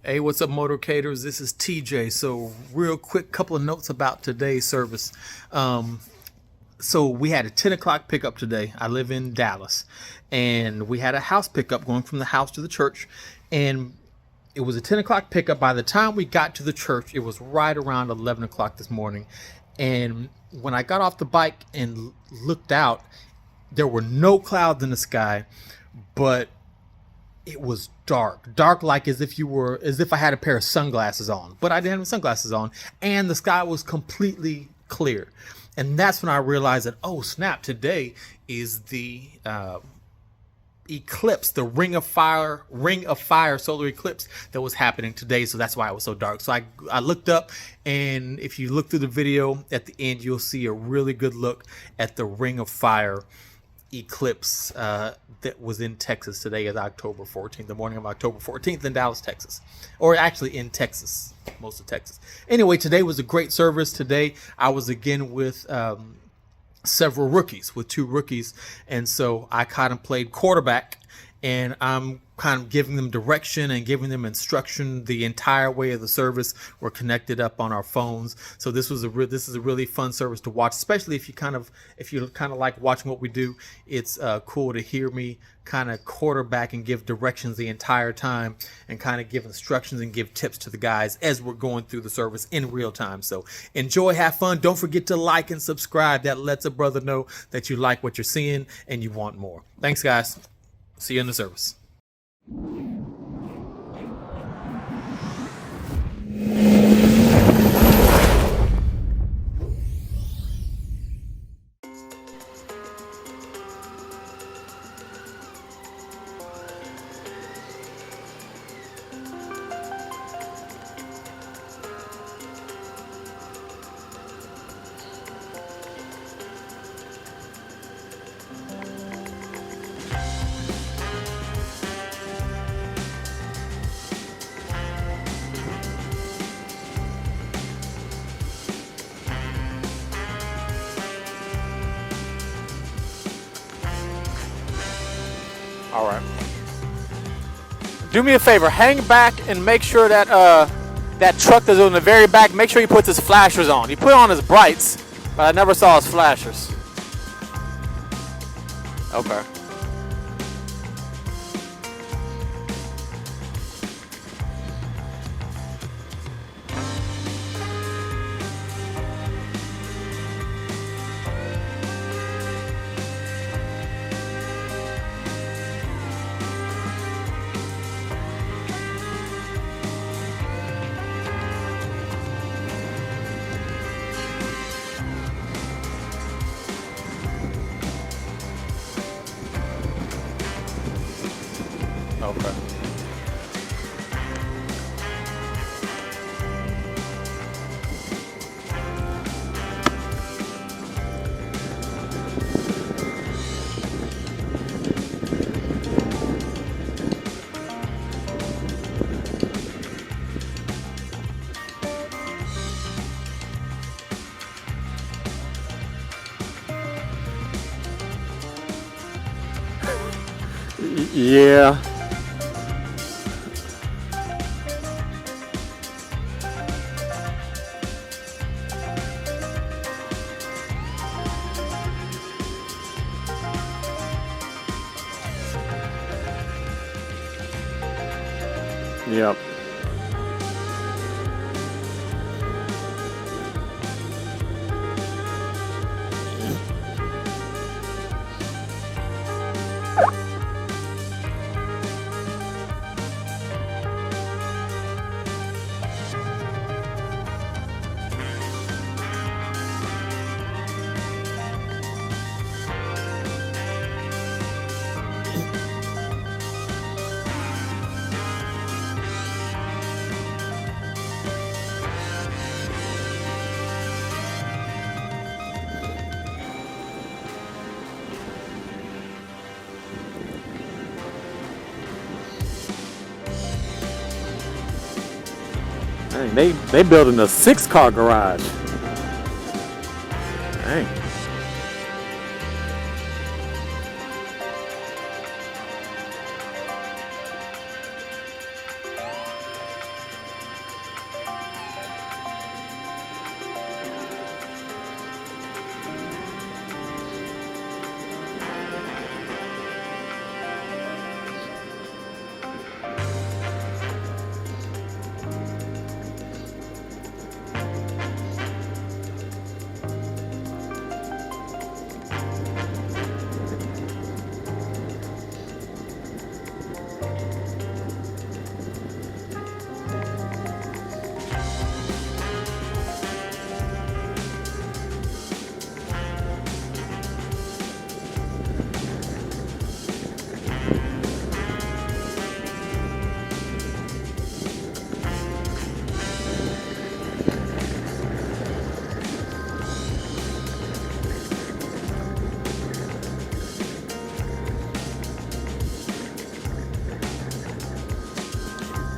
Hey, what's up, motorcaders? This is TJ. So, real quick, couple of notes about today's service. So we had a 10 o'clock pickup today. I live in Dallas, and we had a house pickup going from the house to the church, and it was a 10 o'clock pickup. By the time we got to the church, it was right around 11 o'clock this morning. And when I got off the bike and looked out, there were no clouds in the sky, but it was dark like as if I had a pair of sunglasses on, but I didn't have sunglasses on, and the sky was completely clear. And that's when I realized that, oh snap, today is the eclipse, the ring of fire solar eclipse that was happening today. So that's why it was so dark. So I looked up, and if you look through the video at the end, you'll see a really good look at the ring of fire eclipse that was in Texas. Today is October 14th, the morning of October 14th in Dallas, Texas, or actually in Texas, most of Texas. Anyway, today was a great service. Today I was again with several rookies, with two rookies, and so I kind of played quarterback, and I'm kind of giving them direction and giving them instruction the entire way of the service. We're connected up on our phones, so this is a really fun service to watch, especially if you kind of like watching what we do. It's cool to hear me kind of quarterback and give directions the entire time, and kind of give instructions and give tips to the guys as we're going through the service in real time. So enjoy, have fun. Don't forget to like and subscribe. That lets a brother know that you like what you're seeing and you want more. Thanks, guys. See you in the service. All right. Do me a favor, hang back and make sure that that truck that's in the very back, make sure he puts his flashers on. He put on his brights, but I never saw his flashers. Okay. Okay. Yeah. Yep. Dang, they building a 6-car garage. Dang.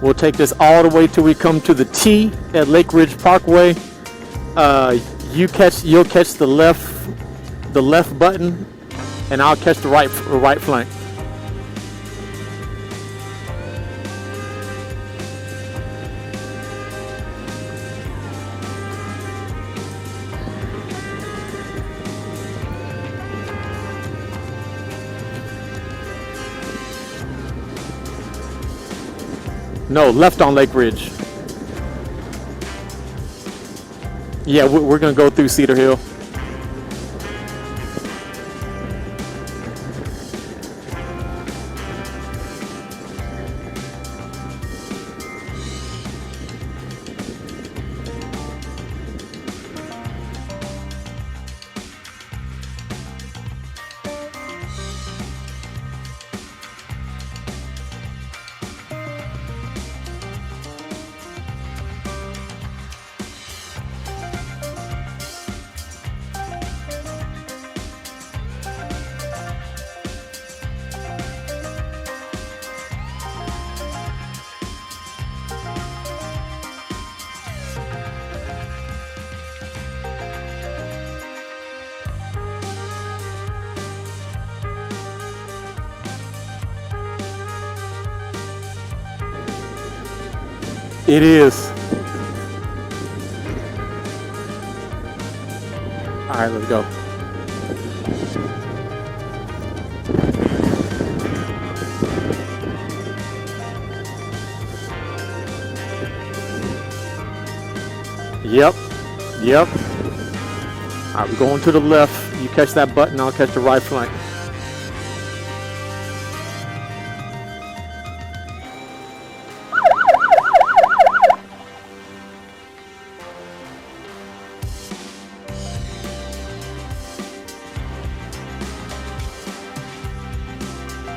We'll take this all the way till we come to the T at Lake Ridge Parkway. You'll catch the left button, and I'll catch the right flank. No, left on Lake Ridge. Yeah, we're gonna go through Cedar Hill. It is. All right, let's go. Yep. All right, we're going to the left. You catch that button, I'll catch the right flank.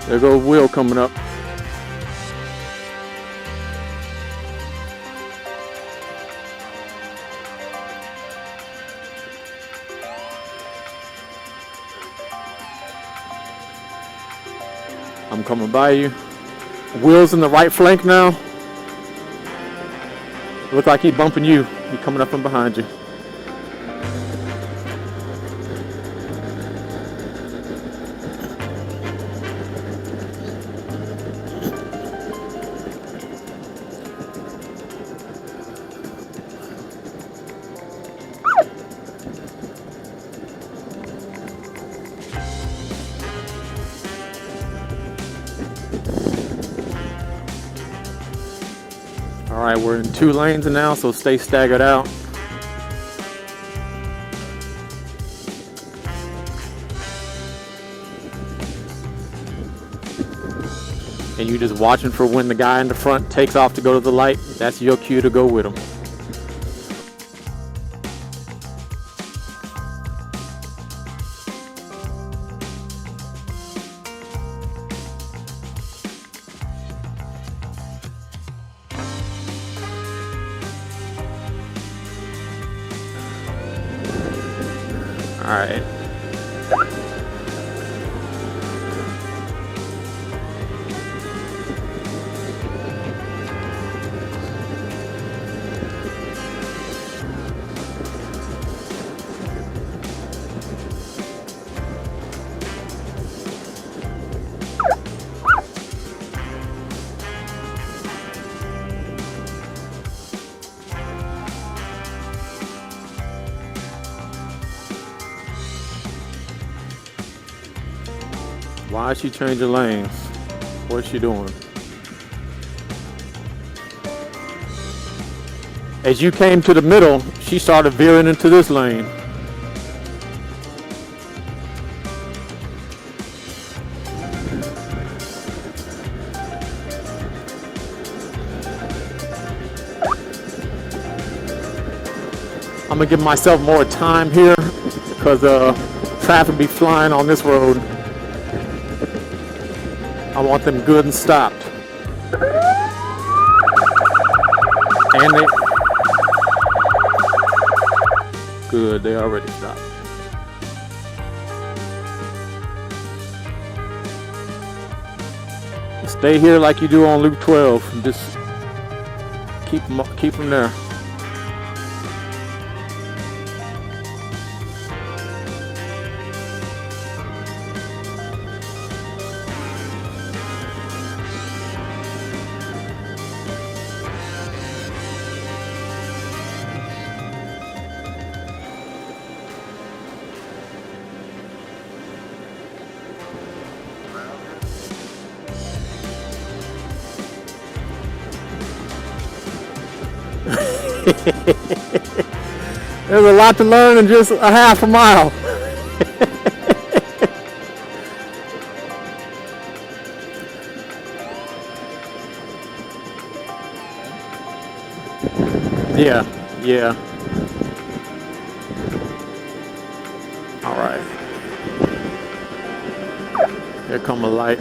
There goes Will coming up. I'm coming by you. Will's in the right flank now. Look like he's bumping you. He's coming up from behind you. All right, we're in 2 lanes now, so stay staggered out. And you're just watching for when the guy in the front takes off to go to the light. That's your cue to go with him. All right. Why is she changing lanes? What's she doing? As you came to the middle, she started veering into this lane. I'm gonna give myself more time here because traffic be flying on this road. I want them good and stopped. And they good, they already stopped. Stay here like you do on Loop 12. Just Keep them there. There's a lot to learn in just a half a mile. Yeah. All right. Here come a light.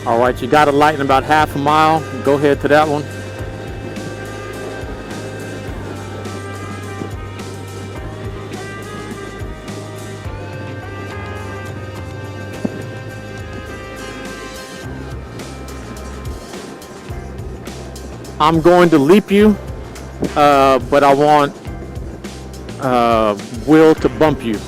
All right, you got a light in about half a mile. Go ahead to that one. I'm going to leap you, but I want Will to bump you.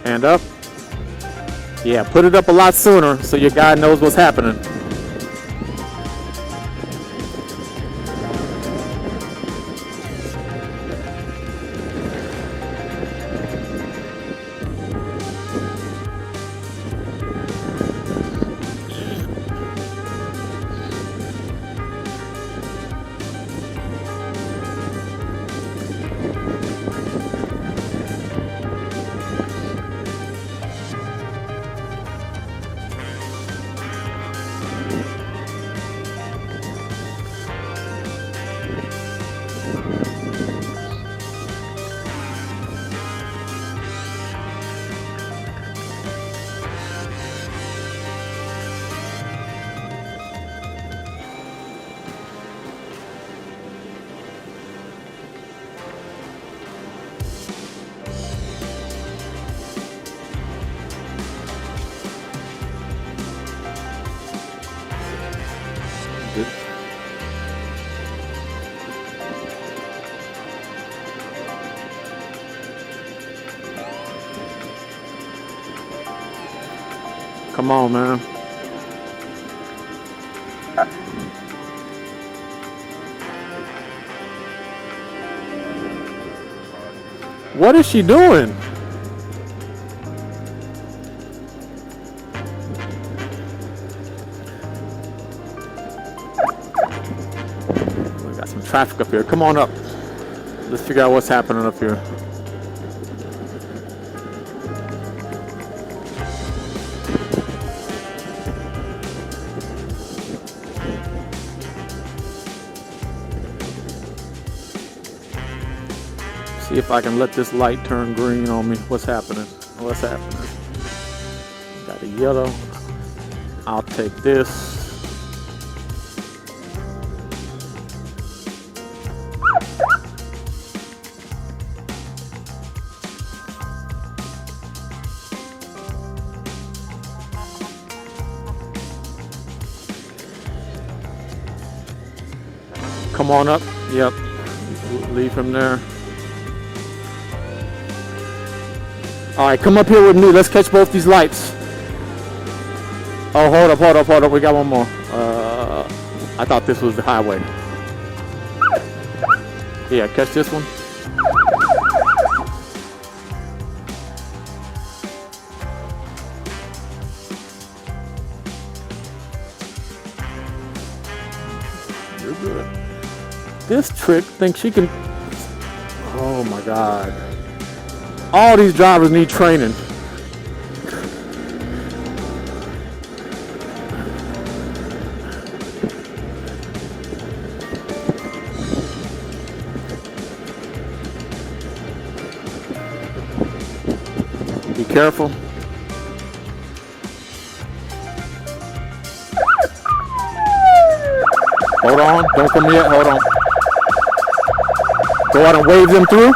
Hand up. Yeah, put it up a lot sooner so your guy knows what's happening. Come on, man. What is she doing? We got some traffic up here. Come on up. Let's figure out what's happening up here. See if I can let this light turn green on me. What's happening? What's happening? Got a yellow. I'll take this. Come on up. Yep. Leave him there. All right, come up here with me. Let's catch both these lights. Oh, hold up. We got one more. I thought this was the highway. Yeah, catch this one. You're good. This trick thinks she can. Oh my God. All these drivers need training. Be careful. Hold on, don't come yet, hold on. Go out and wave them through.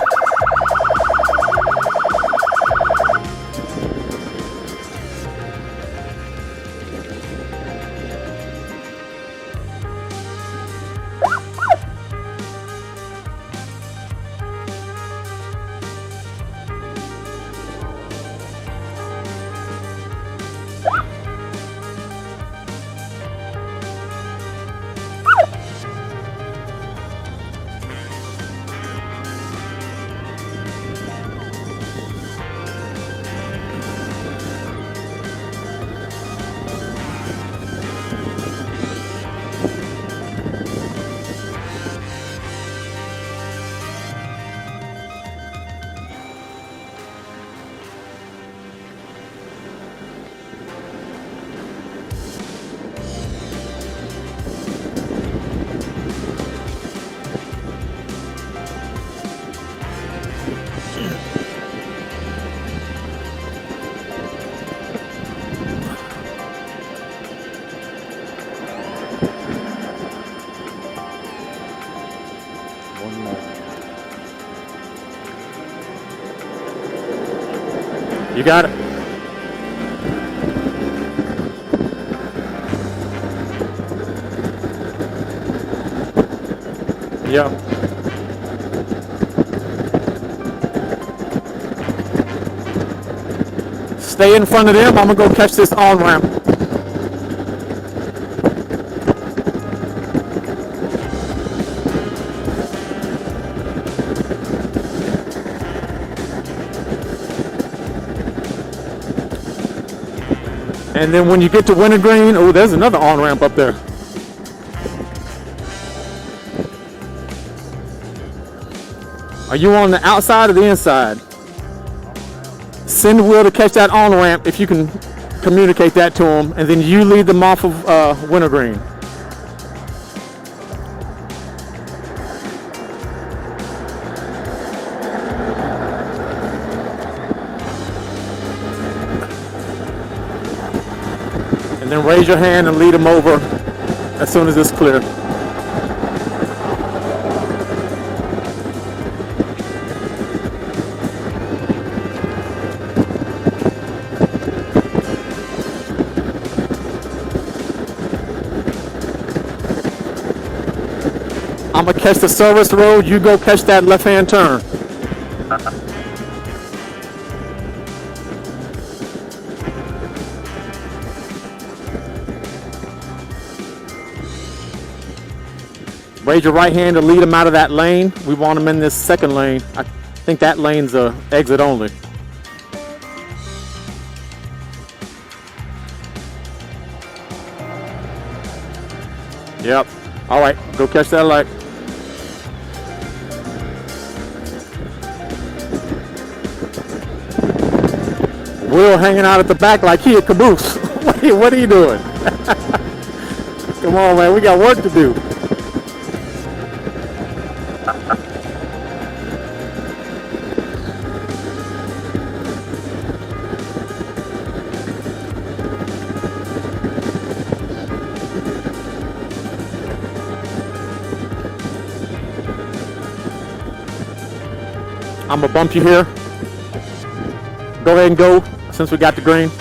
One more. You got it. Yeah. Stay in front of them. I'm gonna go catch this on ramp. And then when you get to Wintergreen, oh, there's another on ramp up there. Are you on the outside or the inside? Send Will to catch that on ramp if you can communicate that to him, and then you lead them off of Wintergreen. And then raise your hand and lead them over as soon as it's clear. I'm gonna catch the service road, you go catch that left-hand turn. Raise your right hand to lead them out of that lane. We want them in this second lane. I think that lane's a exit only. Yep. All right, go catch that light. Will hanging out at the back like he a caboose. What are you doing? Come on, man, we got work to do. I'm gonna bump you here. Go ahead and go since we got the green.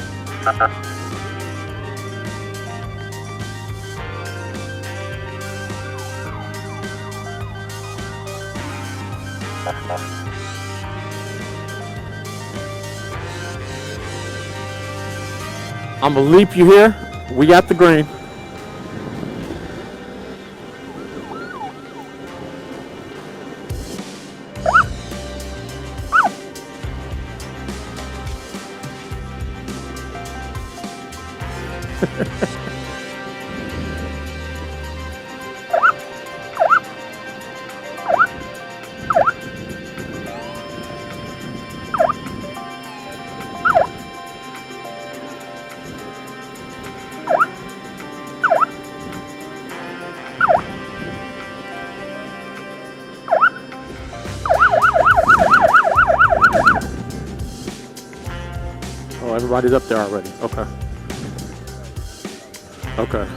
I'm gonna leap you here. We got the green. Oh, everybody's up there already. Okay. Okay.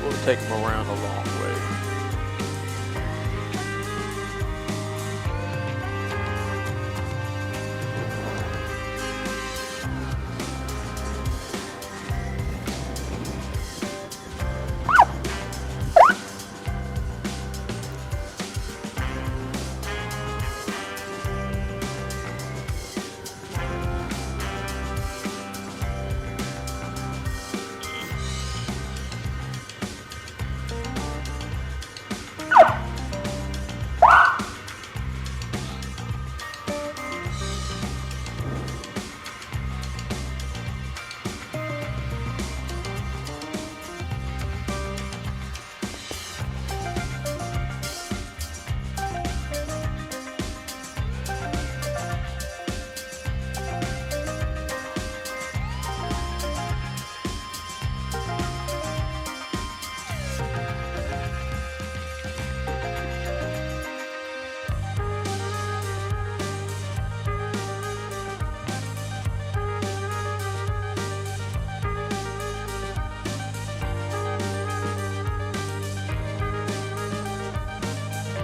We'll take them around a long way.